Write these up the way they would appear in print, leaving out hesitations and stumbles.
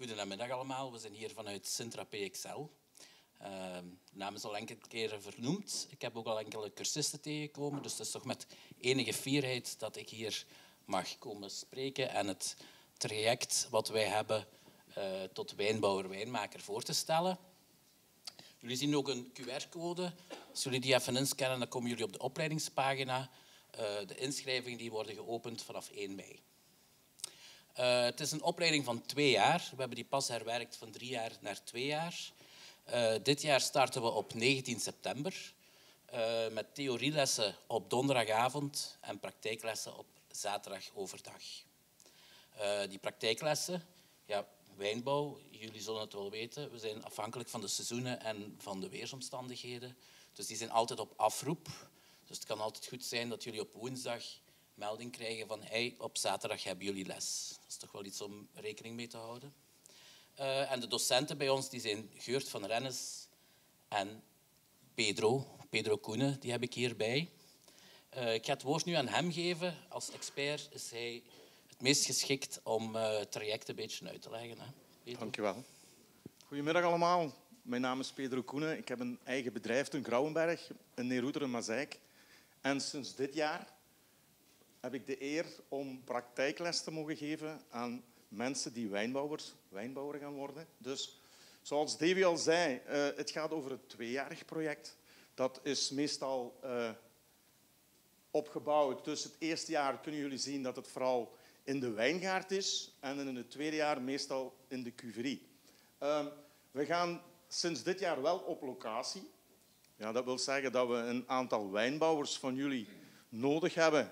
Goedemiddag allemaal, we zijn hier vanuit Sintra PXL. De naam is al enkele keren vernoemd. Ik heb ook al enkele cursisten tegengekomen, dus het is toch met enige fierheid dat ik hier mag komen spreken en het traject wat wij hebben tot wijnbouwer-wijnmaker voor te stellen. Jullie zien ook een QR-code. Als jullie die even inscannen, dan komen jullie op de opleidingspagina. De inschrijvingen die worden geopend vanaf 1 mei. Het is een opleiding van 2 jaar. We hebben die pas herwerkt van 3 jaar naar 2 jaar. Dit jaar starten we op 19 september met theorielessen op donderdagavond en praktijklessen op zaterdag overdag. Die praktijklessen, ja, wijnbouw, jullie zullen het wel weten, we zijn afhankelijk van de seizoenen en van de weersomstandigheden. Dus die zijn altijd op afroep. Dus het kan altijd goed zijn dat jullie op woensdag melding krijgen van hey, op zaterdag hebben jullie les. Dat is toch wel iets om rekening mee te houden. En de docenten bij ons die zijn Geurt van Rennes en Pedro Koenen, die heb ik hierbij. Ik ga het woord nu aan hem geven. Als expert is hij het meest geschikt om het traject een beetje uit te leggen. Dank je wel. Goedemiddag allemaal. Mijn naam is Pedro Koenen. Ik heb een eigen bedrijf in Grauwenberg, in Neeroeteren, Mazeik. En sinds dit jaar heb ik de eer om praktijkles te mogen geven aan mensen die wijnbouwer gaan worden. Dus zoals Davy al zei, het gaat over een 2-jarig project. Dat is meestal opgebouwd. Dus het eerste jaar kunnen jullie zien dat het vooral in de wijngaard is en in het tweede jaar meestal in de cuverie. We gaan sinds dit jaar wel op locatie. Ja, dat wil zeggen dat we een aantal wijnbouwers van jullie nodig hebben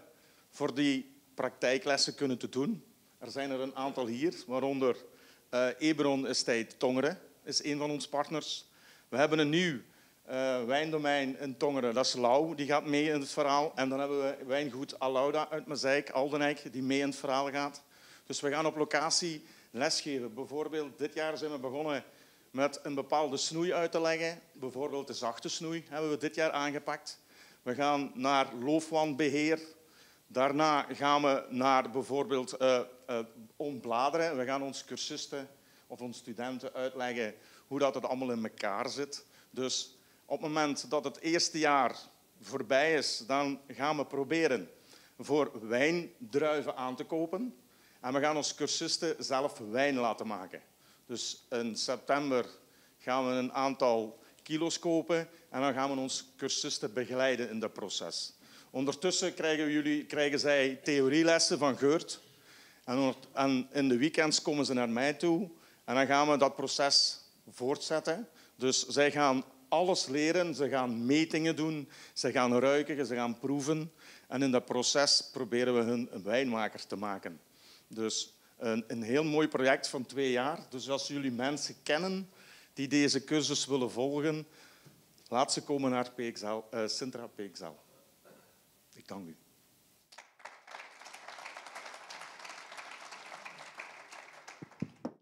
voor die praktijklessen kunnen te doen. Er zijn er een aantal hier, waaronder Eberon Estate Tongeren is een van onze partners. We hebben een nieuw wijndomein in Tongeren, dat is Lau, die gaat mee in het verhaal. En dan hebben we wijngoed Alauda uit Mazeik, Aldenijk, die mee in het verhaal gaat. Dus we gaan op locatie lesgeven. Bijvoorbeeld, dit jaar zijn we begonnen met een bepaalde snoei uit te leggen. Bijvoorbeeld de zachte snoei hebben we dit jaar aangepakt. We gaan naar loofwandbeheer. Daarna gaan we naar bijvoorbeeld ontbladeren. We gaan onze cursisten of onze studenten uitleggen hoe dat het allemaal in elkaar zit. Dus op het moment dat het eerste jaar voorbij is, dan gaan we proberen voor wijndruiven aan te kopen. En we gaan onze cursisten zelf wijn laten maken. Dus in september gaan we een aantal kilo's kopen en dan gaan we onze cursisten begeleiden in dat proces. Ondertussen krijgen zij theorielessen van Geurt. En in de weekends komen ze naar mij toe. En dan gaan we dat proces voortzetten. Dus zij gaan alles leren. Ze gaan metingen doen. Ze gaan ruiken. Ze gaan proeven. En in dat proces proberen we hun een wijnmaker te maken. Dus een heel mooi project van 2 jaar. Dus als jullie mensen kennen die deze cursus willen volgen, laat ze komen naar Sintra PXL. Ik dank u.